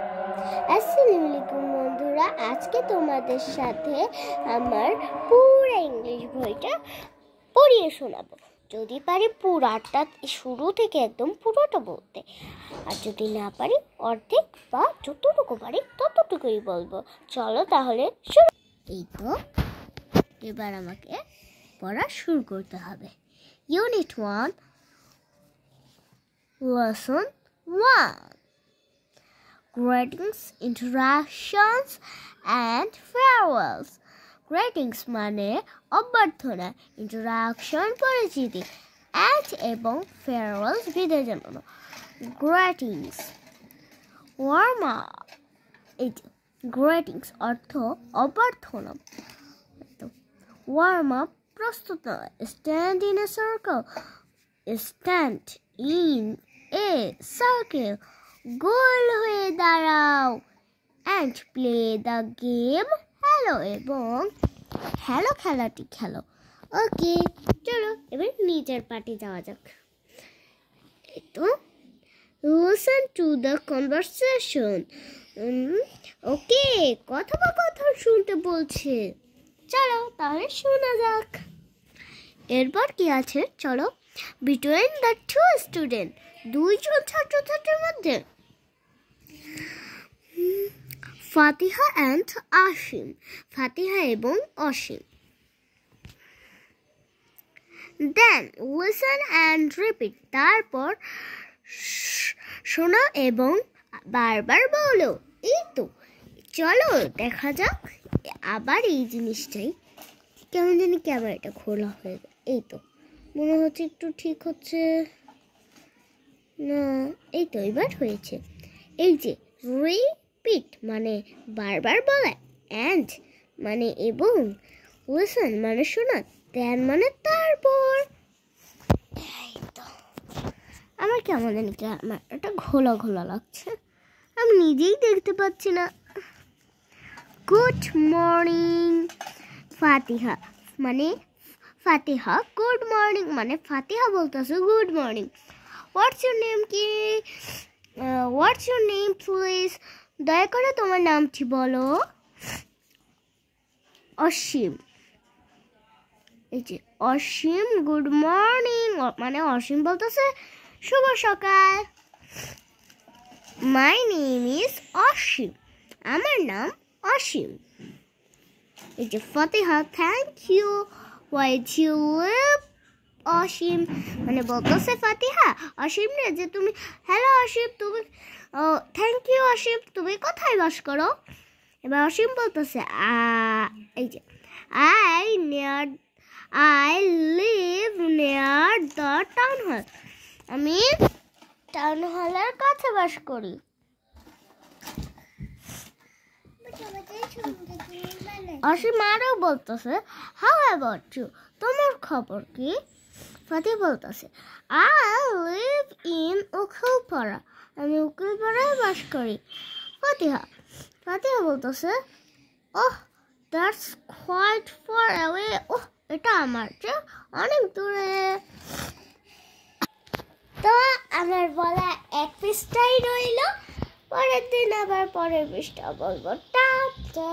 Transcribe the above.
আসসালামু আলাইকুম বন্ধুরা, আজকে তোমাদের সাথে আমার পুরো ইংলিশ বইটা পড়িয়ে শোনাবো। যদি পারি পুরাটা শুরু থেকে একদম পুরোটা বলতে, আর যদি না পারি অর্ধেক বা যতটুকু পারি ততটুকুই বলবো। চলো তাহলে শুরু। এই তো এবার আমাকে পড়া শুরু করতে হবে। Unit 1, Lesson 1. Greetings, interactions and farewells. Greetings মানে অভ্যর্থনা, interaction পরিচিতি, and এবং farewells বিদায় জানানো। Greetings warm up, greetings অর্থ অভ্যর্থনা। Warm up প্রস্তুত। Stand in a circle, stand in a circle গোল হয়ে দাঁড়াও। and play the game hello এবং হ্যালো খেলাটি খেলো। ওকে, চলো এবার নিজের পার্টি যাওয়া যাক। তো listen to the conversation. ওকে, কথোপকথন শুনতে বলছে, চলো তাহলে শোনা যাক। এরপর কি আছে চলো। between the two students, দুইজন ছাত্রছাত্রীর মধ্যে। ফাতিহা and অসীম, ফাতিহা এবং অসীম। then listen and repeat, তারপর শোনো এবং বারবার বলো। এই তো, চলো দেখা যাক। আবার এই জিনিসটাই কেমন জানি ক্যামেরাটা খোলা হয়ে গেল। এই তো মনে হচ্ছে একটু ঠিক হচ্ছে না। এই তো এবার হয়েছে। এই যে রিপিট মানে বারবার বলা, অ্যান্ড মানে এবং, লিসন মানে শোনা, দেন মানে তারপর। এই তো আমার কেমন জানি আমার এটা ঘোলা ঘোলা লাগছে, আমি নিজেই দেখতে পাচ্ছি না। গুড মর্নিং ফাতিহা মানে ফাতিহা, গুড মর্নিং মানে ফাতিহা বলতেছে good morning. What's your name কি? What's your name please? দয়া করে তোমার নামটি বলো। অসীম, এই যে অসীম গুড মর্নিং মানে অসীম বলতেছে শুভ সকাল। মাই নেম ইজ অসীম, আমার নাম অসীম। এই যে Fatiha thank you, why do you live? Asim মানে বলতেছে ফাতিহা অসীম রে যে তুমি, হ্যালো অসীম তুমি, থ্যাংক ইউ অসীম তুমি কোথায় বাস করো? এবার অসীম বলতেছে এই যে I live near the town hall, আমি টাউন হলের কাছে বাস করি। অসীম আরও বলতেছে হাউ অ্যাবাউট ইউ, তোমার খবর কি? ফাতিহা বলতেছে আই লিভ ইন উকিলপাড়া, আমি উকিলপাড়ায় বাস করি। ফাতিহা বলতেছে ওহ দ্যাটস কোয়াইট ফার অ্যাওয়ে, ওহ এটা আমার চেয়ে অনেক দূরে। তো আমার বলা এক পৃষ্ঠাই রইল, পরের দিন আবার পরের পৃষ্ঠা বলবো। টাটা।